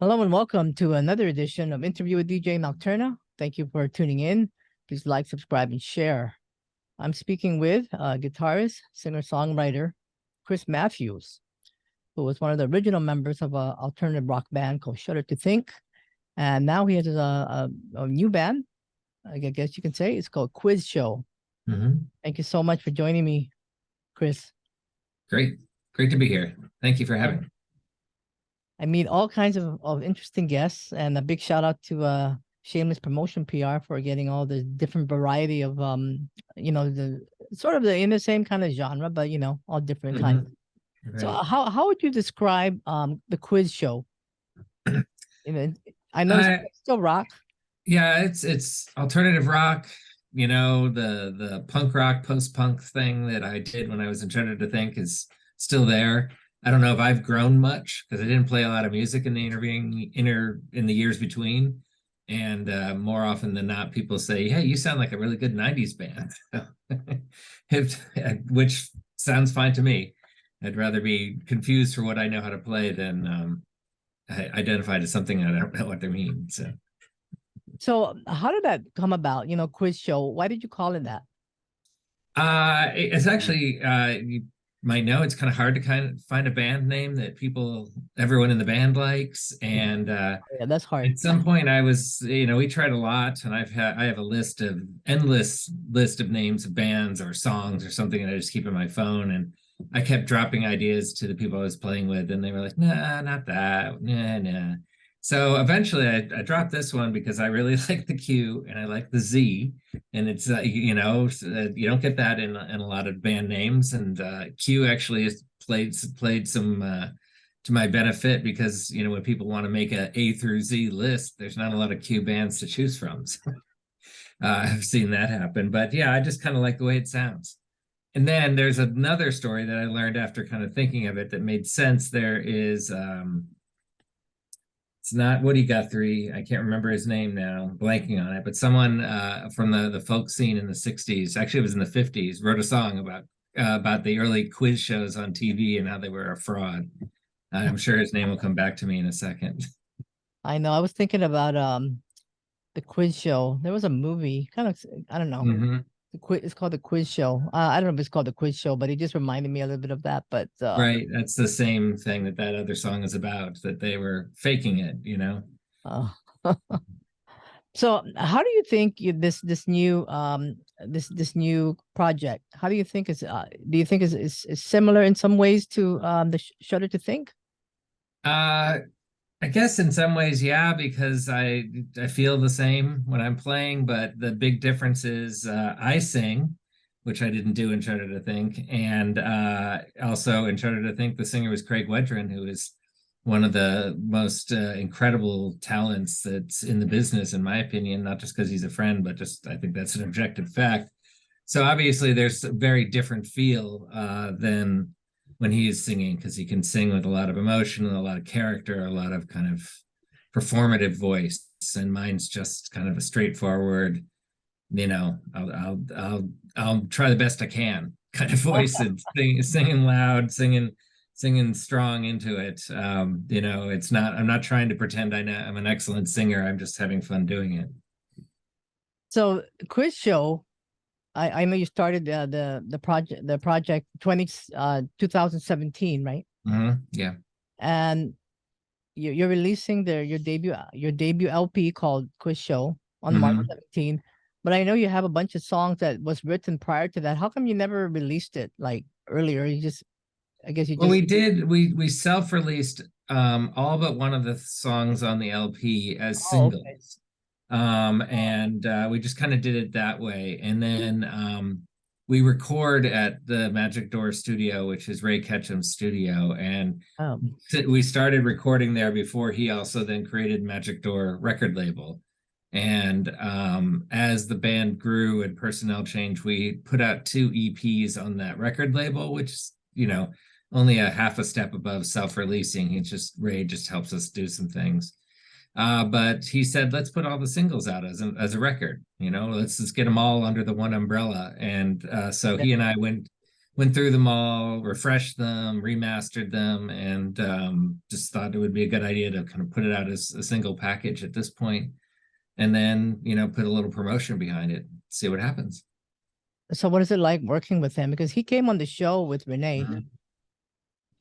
Hello and welcome to another edition of Interview with DJ Nocturna. Thank you for tuning in. Please like, subscribe, and share. I'm speaking with guitarist, singer-songwriter Chris Matthews, who was one of the original members of an alternative rock band called Shudder To Think. And now he has a new band, I guess you can say. It's called Quiz Show. Thank you so much for joining me, Chris. Great to be here. Thank you for having me. I meet all kinds of interesting guests, and a big shout out to Shameless Promotion PR for getting all the different variety of the sort of in the same kind of genre, but all different kinds. Right. So how would you describe the Quiz Show? I know it's still rock. Yeah, it's alternative rock. The punk rock, post-punk thing that I did when I was in Shudder To Think is still there. I don't know if I've grown much because I didn't play a lot of music in the in the years between. And more often than not, people say, "Hey, you sound like a really good 90s band," which sounds fine to me. I'd rather be confused for what I know how to play than identified as something I don't know what they mean. So how did that come about? Quiz Show. Why did you call it that? It's actually you might know it's kind of hard to kind of find a band name that everyone in the band likes, and yeah, that's hard. At some point I was, we tried a lot, and I have a endless list of names of bands or songs or something that I just keep in my phone, and I kept dropping ideas to the people I was playing with, and they were like, "Nah, not that, nah." So eventually I dropped this one because I really like the Q and I like the Z, and it's you don't get that in a lot of band names, and Q actually has played some to my benefit because when people want to make A through Z list, there's not a lot of Q bands to choose from. So I've seen that happen, but yeah, I just kind of like the way it sounds. And then there's another story that I learned after kind of thinking of it that made sense. There is it's not Woody Guthrie. I can't remember his name now, blanking on it, but someone from the folk scene in the 60s, actually it was in the 50s, wrote a song about the early quiz shows on TV and how they were a fraud. I'm sure his name will come back to me in a second. I know. I was thinking about the Quiz Show. There was a movie, kind of, I don't know. It's called The Quiz Show. I don't know if it's called The Quiz Show, but it just reminded me a little bit of that. But right, that's the same thing that other song is about, that they were faking it, So how do you think this new new project, how do you think is similar in some ways to the Shudder To Think? I guess in some ways, yeah, because I feel the same when I'm playing, but the big difference is I sing, which I didn't do in Shudder To Think, and also in Shudder To Think, the singer was Craig Wedren, who is one of the most incredible talents that's in the business, in my opinion, not just because he's a friend, but just I think that's an objective fact. So obviously there's a very different feel than when he is singing, because he can sing with a lot of emotion and a lot of character, a lot of kind of performative voice, and mine's just kind of a straightforward, I'll try the best I can kind of voice, and singing loud, singing strong into it. It's not, I'm not trying to pretend I'm an excellent singer. I'm just having fun doing it. So Quiz Show, I know you started the project 2017, right? Yeah. And you're releasing your debut LP called Quiz Show on March 17. But I know you have a bunch of songs that was written prior to that. How come you never released it like earlier? Well, we did. We self-released all but one of the songs on the LP as singles. Okay. And we just kind of did it that way. And then we record at the Magic Door studio, which is Ray Ketchem's studio. And we started recording there before he also then created Magic Door record label. And as the band grew and personnel changed, we put out 2 EPs on that record label, which is, only a half a step above self-releasing. Ray just helps us do some things. But he said, let's put all the singles out as a record, let's just get them all under the one umbrella. And so he and I went went through them all, refreshed them, remastered them, and just thought it would be a good idea to kind of put it out as a single package at this point, and then put a little promotion behind it, see what happens. So what is it like working with him? Because he came on the show with Renee.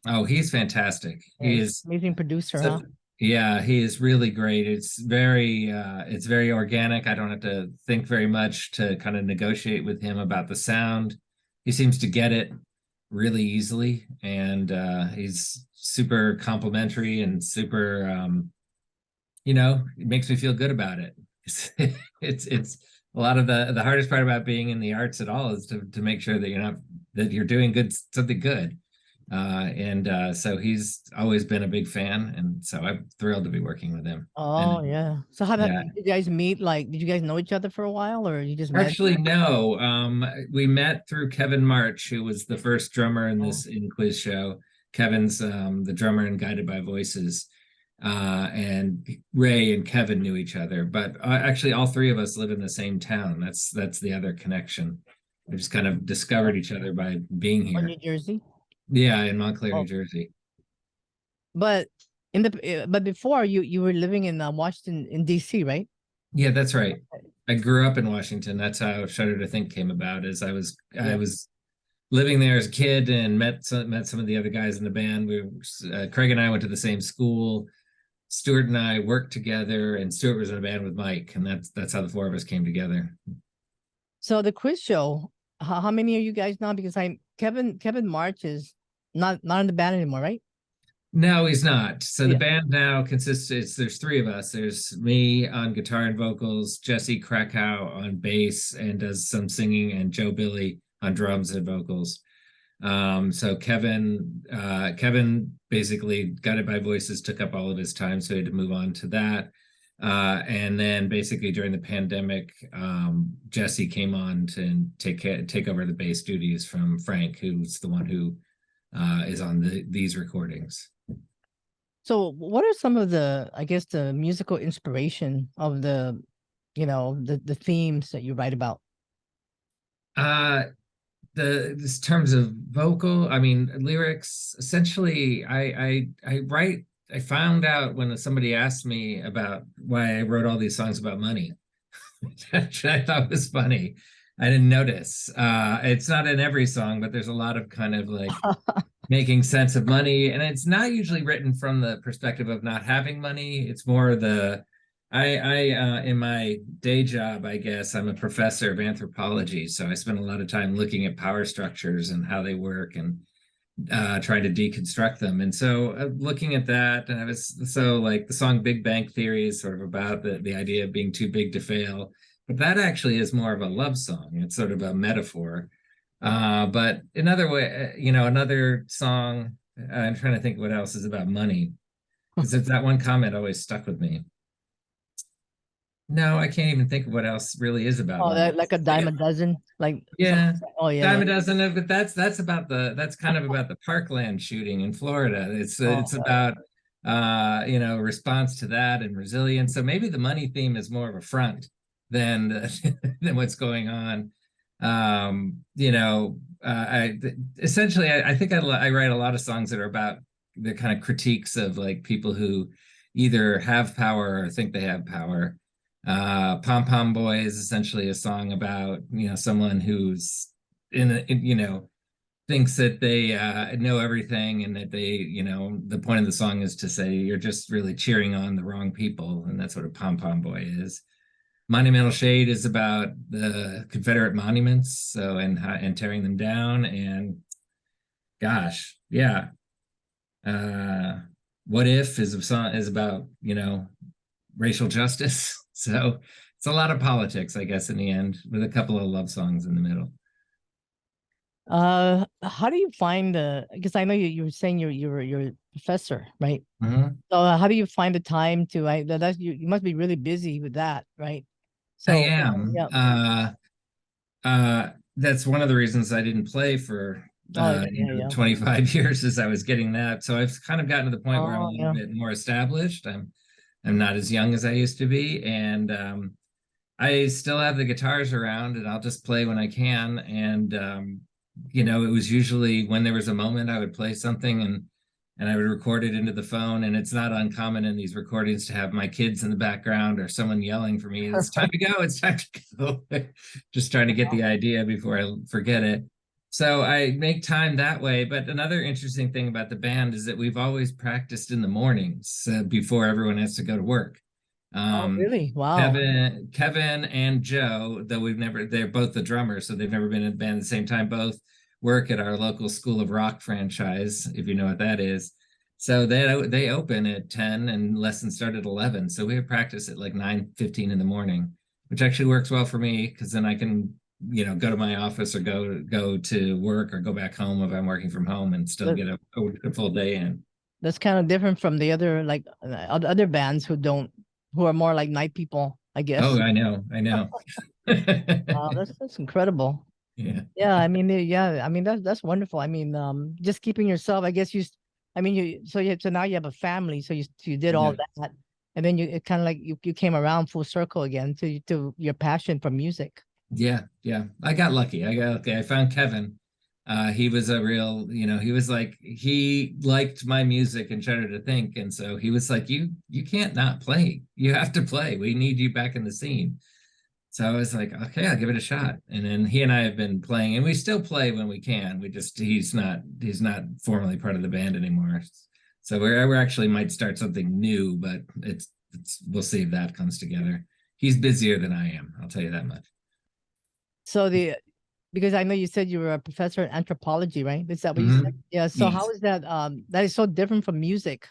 Oh, he's fantastic. He is amazing producer, huh? Yeah, he is really great. It's very organic. I don't have to think very much to kind of negotiate with him about the sound. He seems to get it really easily, and he's super complimentary and super it makes me feel good about it. It's a lot of the hardest part about being in the arts at all is to make sure that you're doing something good. So he's always been a big fan, and so I'm thrilled to be working with him. Oh, yeah. So how did you guys meet? Like, did you guys know each other for a while, or you just met? Actually, no. We met through Kevin March, who was the first drummer in this Quiz Show. Kevin's the drummer in Guided by Voices. And Ray and Kevin knew each other, but actually all three of us live in the same town. That's the other connection. We just kind of discovered each other by being here. New Jersey? Yeah, in Montclair, New Jersey. But before you were living in Washington, in DC, right? Yeah, that's right. I grew up in Washington. That's how Shudder To Think came about. As I was living there as a kid and met some of the other guys in the band. Craig and I went to the same school. Stuart and I worked together, and Stuart was in a band with Mike, and that's how the four of us came together. So the quiz show, how many are you guys now? Because Kevin March is not in the band anymore, right? No, he's not. So the band now there's three of us. There's me on guitar and vocals, Jesse Krakow on bass and does some singing, and Joe Billy on drums and vocals. So Kevin basically Guided by Voices took up all of his time, so he had to move on to that. And then basically during the pandemic, Jesse came on to take over the bass duties from Frank, who's the one who is on these recordings. So what are some of the, I guess, the musical inspiration of the themes that you write about? This terms of vocal, I mean, lyrics, essentially, I found out when somebody asked me about why I wrote all these songs about money, which I thought was funny. I didn't notice. It's not in every song, but there's a lot of kind of like making sense of money. And it's not usually written from the perspective of not having money. It's more in my day job, I guess, I'm a professor of anthropology. So I spend a lot of time looking at power structures and how they work and trying to deconstruct them. And so looking at that, and like the song Big Bang Theory is sort of about the idea of being too big to fail. But that actually is more of a love song. It's sort of a metaphor. But another way, another song, I'm trying to think what else is about money. Because that one comment always stuck with me. No, I can't even think of what else really is about. Oh, that, like a dime a dozen, like dime a dozen. But that's kind of about the Parkland shooting in Florida. It's about response to that and resilience. So maybe the money theme is more of a front than what's going on. I think I write a lot of songs that are about the kind of critiques of like people who either have power or think they have power. Pom Pom Boy is essentially a song about someone who's thinks that they know everything, and that they the point of the song is to say you're just really cheering on the wrong people, and that's what a Pom Pom Boy is. Monumental Shade is about the Confederate monuments, and tearing them down, and gosh, yeah. What If is about racial justice. So it's a lot of politics, I guess, in the end, with a couple of love songs in the middle. How do you find because I know you were saying you're a professor, right? Mm-hmm. So how do you find the time to you must be really busy with that, right? So I am. Yeah. That's one of the reasons I didn't play for 25 years, as I was getting that. So I've kind of gotten to the point where I'm a little bit more established. I'm not as young as I used to be, and I still have the guitars around, and I'll just play when I can. And you know, it was usually when there was a moment I would play something and I would record it into the phone. And it's not uncommon in these recordings to have my kids in the background or someone yelling for me, it's time to go, it's time to go. Just trying to get the idea before I forget it. So I make time that way. But another interesting thing about the band is that we've always practiced in the mornings before everyone has to go to work. Oh, really? Wow. Kevin and Joe, though they're both the drummers, so they've never been in a band at the same time, both work at our local School of Rock franchise, if you know what that is. So they open at 10 and lessons start at 11. So we have practice at like 9:15 in the morning, which actually works well for me because then I can, you know, go to my office or go to work or go back home if I'm working from home and still get a full day in. That's kind of different from the other like other bands who are more like night people, I guess. Oh, I know. Wow, that's incredible. Yeah. Yeah, I mean, yeah, I mean that's wonderful. I mean, just keeping yourself. I guess I mean, so now you have a family, so you did all that, and then it kind of like you came around full circle again to your passion for music. Yeah, yeah. I got lucky. I found Kevin. He was a real, you know, he liked my music and Shudder To Think. And so he was like, you can't not play. You have to play. We need you back in the scene. So I was like, okay, I'll give it a shot. And then he and I have been playing, and we still play when we can. He's not formally part of the band anymore. So we're actually might start something new, but we'll see if that comes together. He's busier than I am, I'll tell you that much. So because I know you said you were a professor in anthropology, right? Is that what you said? Yeah. So how is that? That is so different from music.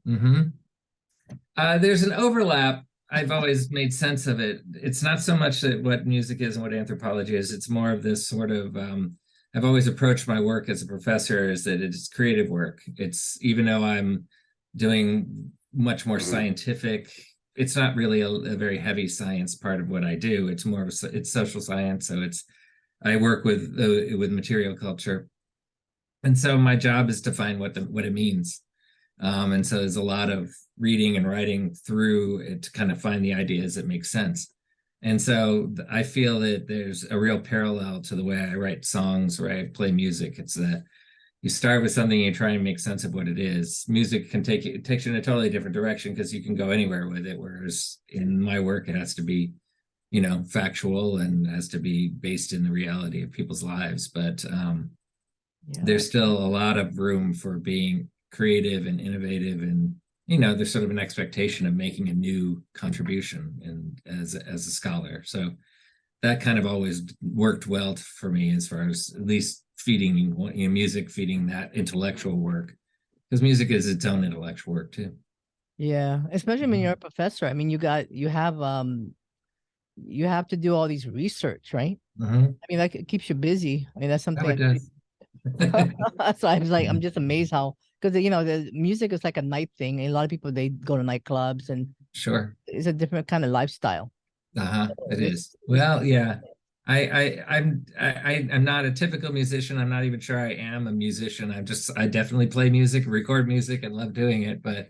There's an overlap. I've always made sense of it. It's not so much that what music is and what anthropology is. It's more of this sort of. I've always approached my work as a professor is that it's creative work. It's even though I'm doing much more scientific. It's not really a very heavy science part of what I do. It's more of it's social science. So I work with material culture, and so my job is to find what it means. And so there's a lot of reading and writing through it to kind of find the ideas that make sense. And so I feel that there's a real parallel to the way I write songs, where I play music. It's that you start with something and you try and make sense of what it is. Music takes you in a totally different direction because you can go anywhere with it. Whereas in my work, it has to be, you know, factual and has to be based in the reality of people's lives. But there's still a lot of room for being creative and innovative, and you know, there's sort of an expectation of making a new contribution and as a scholar. So that kind of always worked well for me, as far as at least feeding, you know, music, feeding that intellectual work, because music is its own intellectual work too. Yeah, especially when you're a professor. I mean, you have to do all these research, right? I mean, that keeps you busy. I mean, that's something. It does. So I was like, I'm just amazed how, because you know, the music is like a night thing, and a lot of people, they go to nightclubs, and it's a different kind of lifestyle. It is. Well, yeah. I'm not a typical musician. I'm not even sure I am a musician. I definitely play music, record music, and love doing it, but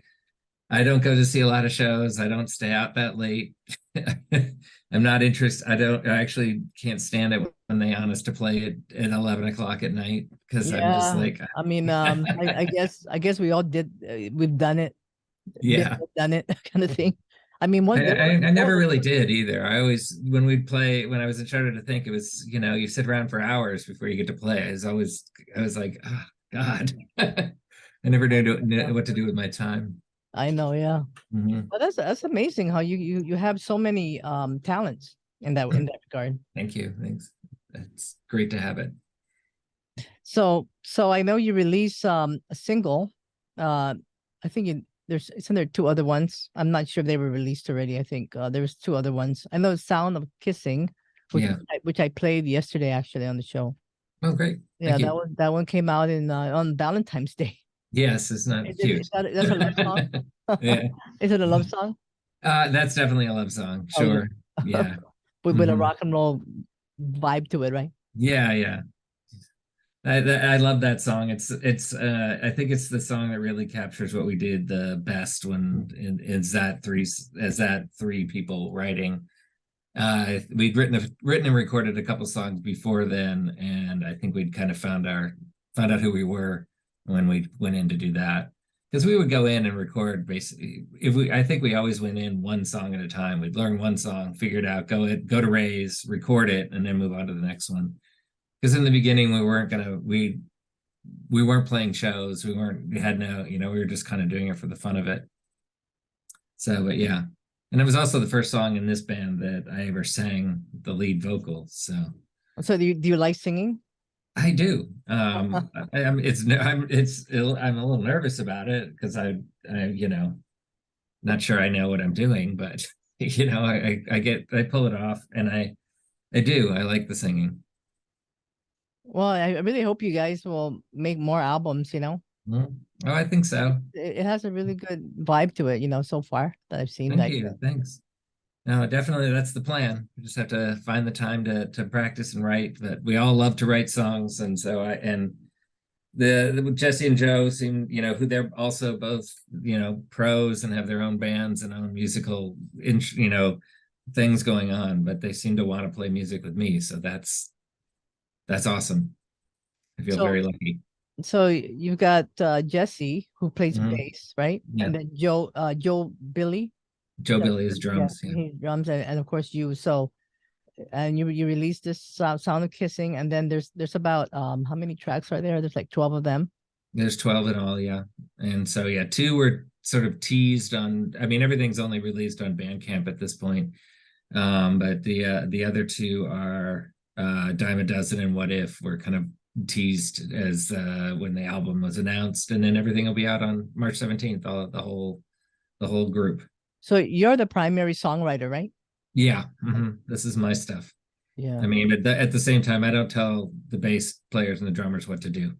I don't go to see a lot of shows. I don't stay out that late. I'm not interested. I actually can't stand it when they ask us to play it at 11 o'clock at night, because I'm just like, I mean, I guess we all did. We've done it. Yeah, done it kind of thing. I mean, I never really did either. I always, when I was in Shudder To Think, it was, you know, you sit around for hours before you get to play. I was like, oh, God, I never knew what to do with my time. I know, yeah. Well, that's amazing how you have so many talents in that regard. Thank you. Thanks. It's great to have it. So I know you released a single. I think isn't there two other ones? I'm not sure if they were released already. I think there was two other ones. I know Sound of Kissing, which I played yesterday actually on the show. Oh, great. Yeah, that one came out on Valentine's Day. Yes, it's not cute. That's a love song. Yeah. Is it a love song? That's definitely a love song. Sure. Yeah. With a rock and roll vibe to it, right? Yeah. I love that song. It's I think it's the song that really captures what we did the best, when is that three people writing. We'd written and recorded a couple songs before then, and I think we'd kind of found out who we were when we went in to do that. Because we would go in and record basically. I think we always went in one song at a time. We'd learn one song, figure it out, go to Ray's, record it, and then move on to the next one. Because in the beginning we weren't playing shows. We had no, we were just kind of doing it for the fun of it. So, but yeah. And it was also the first song in this band that I ever sang the lead vocal. So do you like singing? I do. I'm a little nervous about it because I not sure I know what I'm doing, but I pull it off, and I do. I like the singing. Well, I really hope you guys will make more albums, Oh, I think so. It has a really good vibe to it, so far that I've seen. Thank you. Thanks. No, definitely that's the plan. We just have to find the time to practice and write. But we all love to write songs, and so the Jesse and Joe seem, who they're also both, pros and have their own bands and own musical, things going on. But they seem to want to play music with me, so that's awesome. I feel very lucky. So you've got Jesse, who plays bass, right? Yeah. And then Joe Billy. Joe Billy is drums. Yeah, he drums, and of course you. So, and you released this Sound of Kissing, and then there's about how many tracks are there? There's like 12 of them. There's 12 in all, yeah. And so yeah, 2 were sort of teased on. I mean, everything's only released on Bandcamp at this point. But the other 2 are Dime a Dozen and What If were kind of teased as when the album was announced, and then everything will be out on March 17th. The whole group. So you're the primary songwriter, right? Yeah. This is my stuff. Yeah. I mean, at the same time, I don't tell the bass players and the drummers what to do.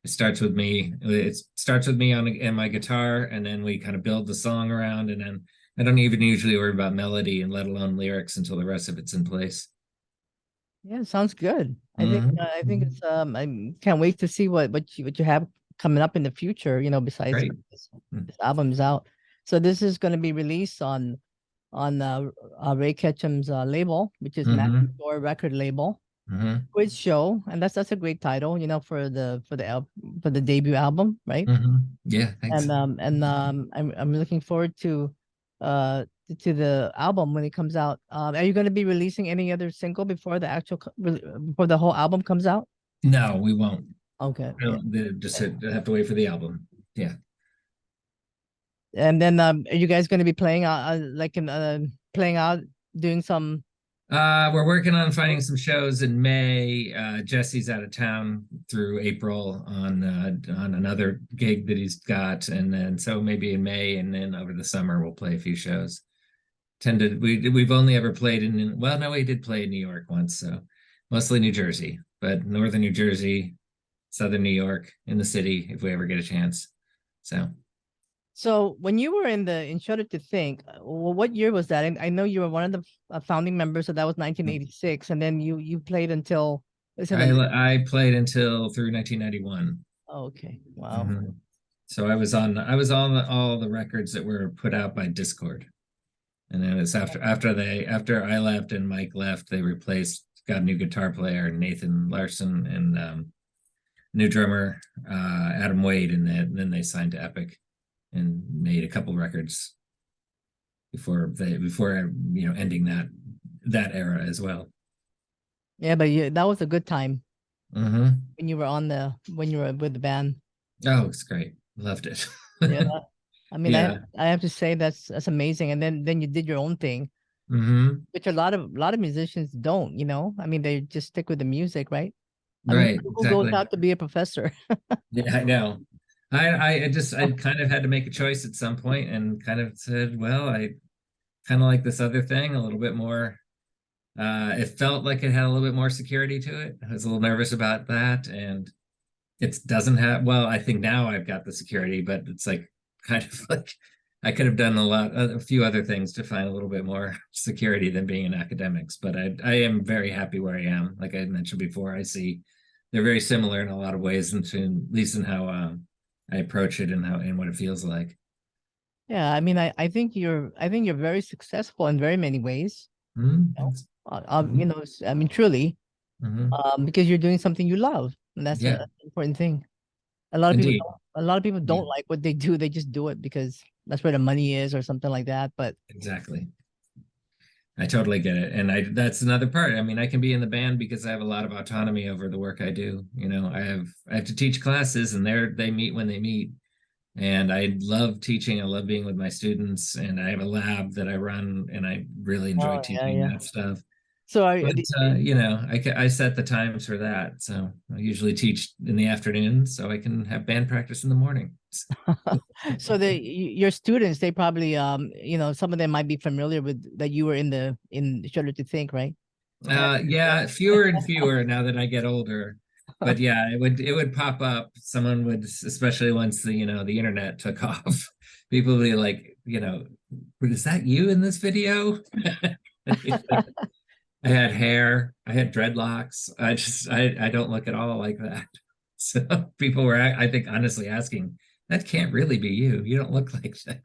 It starts with me. It starts with me on my guitar, and then we kind of build the song around, and then I don't even usually worry about melody and let alone lyrics until the rest of it's in place. Yeah, sounds good. I think it's I can't wait to see what you have coming up in the future, besides this album is out. So this is going to be released on Ray Ketchem's label, which is Matador record label. Quiz Show, and that's a great title, for the debut album, right? Yeah, thanks. And I'm looking forward to the album when it comes out. Are you going to be releasing any other single before the whole album comes out? No, we won't. Okay. Just have to wait for the album. Yeah. And then are you guys going to be playing out doing some? We're working on finding some shows in May. Jesse's out of town through April on another gig that he's got, and then so maybe in May, and then over the summer we'll play a few shows. We've only ever played we did play in New York once, so mostly New Jersey, but northern New Jersey, southern New York, in the city if we ever get a chance. So when you were in Shudder To Think, what year was that? And I know you were one of the founding members, so that was 1986, and then you played until. I played until through 1991. Oh, okay, wow. So I was on all the records that were put out by Discord, and then it's after I left and Mike left, they got a new guitar player, Nathan Larson, and new drummer Adam Wade, and then they signed to Epic and made a couple records before ending that era as well. Yeah, but that was a good time. When you were with the band. Oh, it's great. Loved it. Yeah, I mean, I have to say that's amazing. And then you did your own thing, which a lot of musicians don't. I mean, they just stick with the music, right? Right. Who goes out to be a professor? Yeah, I know. I kind of had to make a choice at some point, and kind of said, well, I kind of like this other thing a little bit more. It felt like it had a little bit more security to it. I was a little nervous about that, and it doesn't have. Well, I think now I've got the security, but it's like kind of like I could have done a few other things to find a little bit more security than being in academics. But I am very happy where I am. Like I mentioned before, I see they're very similar in a lot of ways, at least in how I approach it and what it feels like. Yeah, I mean, I think you're very successful in very many ways. Mhm. You Mhm. know, I mean, truly, Mhm. because you're doing something you love, and that's Yeah, an important thing. A lot of people indeed. don't. A lot of people Yeah, don't like what they do. They just do it because that's where the money is, or something like that. But exactly. I totally get it. And that's another part. I mean, I can be in the band because I have a lot of autonomy over the work I do. You know, I have to teach classes and they meet when they meet. And I love teaching. I love being with my students. And I have a lab that I run and I really enjoy oh yeah, teaching yeah. that stuff. So But you know, I set the times for that. So I usually teach in the afternoon so I can have band practice in the morning. so your students, they probably you know, some of them might be familiar with that you were in Shudder To Think, right? And Yeah, fewer and fewer now that I get older. But yeah, it would pop up. Someone would, especially once the, you know, the internet took off, people would be like, you know, is that you in this video? I had hair, I had dreadlocks. I don't look at all like that. So people were, I think, honestly asking, that can't really be you. You don't look like that.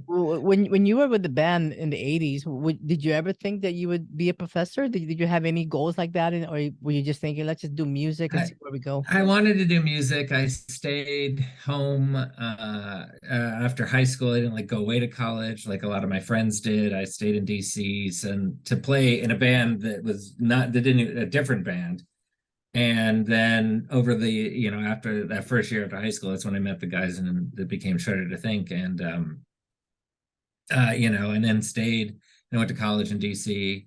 when you were with the band in the 80s, did you ever think that you would be a professor? Did you have any goals like that, or were you just thinking, let's just do music and I, see where we go? I wanted to do music. I stayed home after high school. I didn't like go away to college like a lot of my friends did. I stayed in DC and to play in a band that was not that didn't a different band. And then over the, you know, after that first year after high school, that's when I met the guys and that became Shudder To Think. And you know, and then stayed and went to college in DC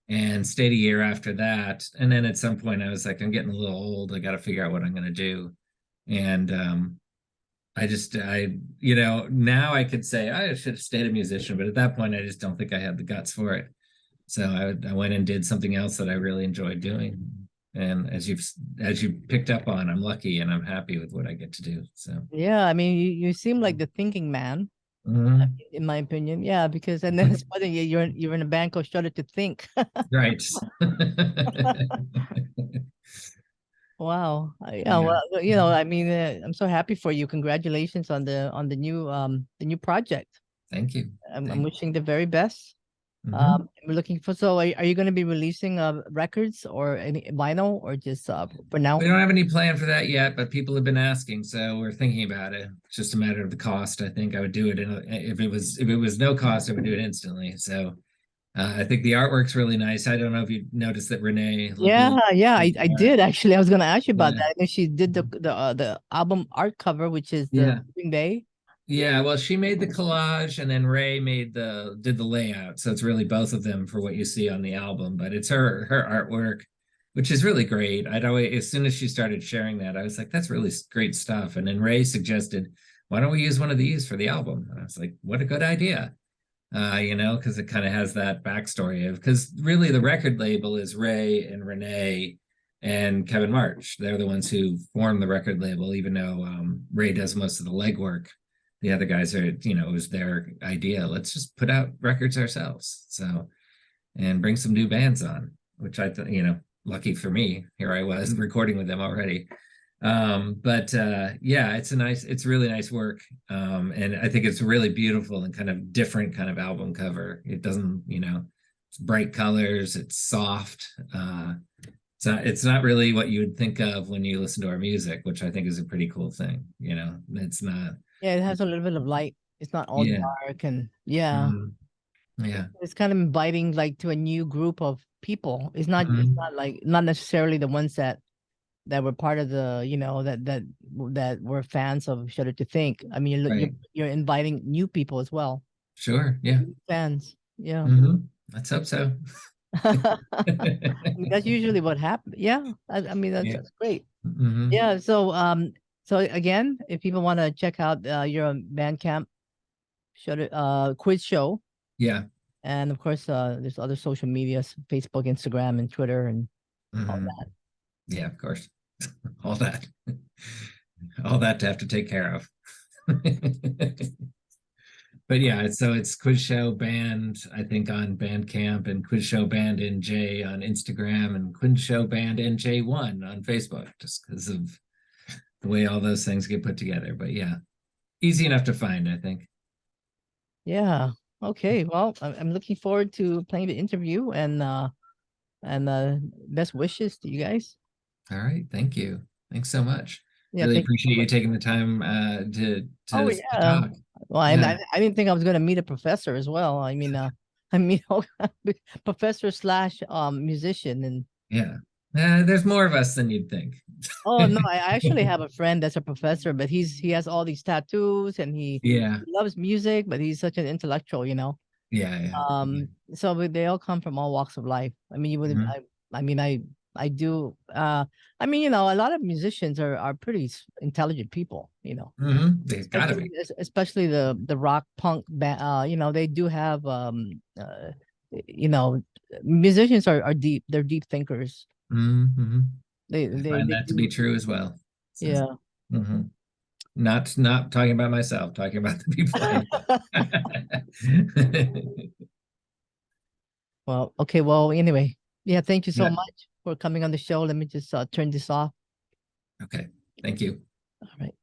and stayed a year after that. And then at some point I was like, I'm getting a little old. I got to figure out what I'm going to do. And you know, now I could say I should have stayed a musician, but at that point, I just don't think I had the guts for it. So I went and did something else that I really enjoyed doing. And as you picked up on, I'm lucky and I'm happy with what I get to do. So, Yeah, I mean, you seem like the thinking man, mhm. in my opinion. Yeah, because and then it's funny, you're in a band called Shudder To Think. Right. Wow. Yeah, Yeah. well, you know, I mean, I'm so happy for you. Congratulations on the new project. Thank you. I'm Thank wishing the very best. you. We're looking for. So, are you going to be releasing records or any vinyl or just for now? We don't have any plan for that yet, but people have been asking, so we're thinking about it. It's just a matter of the cost. I think I would do it if it was no cost, I would do it instantly. So I think the artwork's really nice. I don't know if you noticed that Renee Yeah, Laboul, yeah, I did actually. I was going to ask you about yeah, that. I know she did the album art cover, which is the yeah, Moving Day. yeah. Well, she made the collage, and then Ray did the layout. So it's really both of them for what you see on the album. But it's her artwork, which is really great. I'd always, as soon as she started sharing that, I was like, that's really great stuff. And then Ray suggested, why don't we use one of these for the album? And I was like, what a good idea. You know, because it kind of has that backstory of because really the record label is Ray and Renee and Kevin March. They're the ones who formed the record label, even though Ray does most of the legwork. The other guys are, you know, it was their idea. Let's just put out records ourselves. So, and bring some new bands on, which I thought, you know, lucky for me, here I was recording with them already. But yeah, it's really nice work. And I think it's really beautiful and kind of different kind of album cover. It doesn't, you know, it's bright colors, it's soft. It's not really what you would think of when you listen to our music, which I think is a pretty cool thing. You know, it's not, Yeah, it has a little bit of light. It's not all yeah, dark and yeah. mhm, yeah, It's kind of inviting like to a new group of people. It's mhm, not like not necessarily the ones that were part of the, you know, that were fans of Shudder To Think. I mean, right, you're inviting new people as well. sure, yeah, New fans. Yeah. let's hope so. I mean, that's usually what happens. Yeah. I mean, Yeah, that's great. hmm, Yeah. So again, if people want to check out your Bandcamp Shudder quiz show, yeah, and of course, there's other social medias, Facebook, Instagram, and Twitter, and all hmm, that. yeah, of course, all that, all that to have to take care of. But yeah, so it's Quiz Show Band, I think, on Bandcamp, and Quiz Show Band NJ on Instagram, and Quiz Show Band NJ1 on Facebook, just because of the way all those things get put together. But yeah, easy enough to find, I think. Yeah. Okay, well, I'm looking forward to playing the interview, and best wishes to you guys. All right, thank you. Thanks so much. Yeah, Really thank you so appreciate you much. taking the time Oh to yeah. talk. Well, Yeah, I didn't think I was gonna meet a professor as well. I mean, professor slash musician, and yeah. There's more of us than you'd think. oh no, I actually have a friend that's a professor, but he has all these tattoos, and Yeah, he loves music, but he's such an intellectual, you know. yeah, yeah. So they all come from all walks of life. I mean, you would Mhm. I mean, I do. I mean, you know, a lot of musicians are pretty intelligent people, you know, There's gotta be. especially the rock punk band. You know, they do have you know, musicians are deep. They're deep thinkers. hmm I find They that to be do. true as well. So, Yeah. mhm. Not talking about myself, talking about the people I know. Well, okay. Well, anyway, yeah. Thank you so Yeah. much for coming on the show. Let me just turn this off. Okay. Thank you. All right.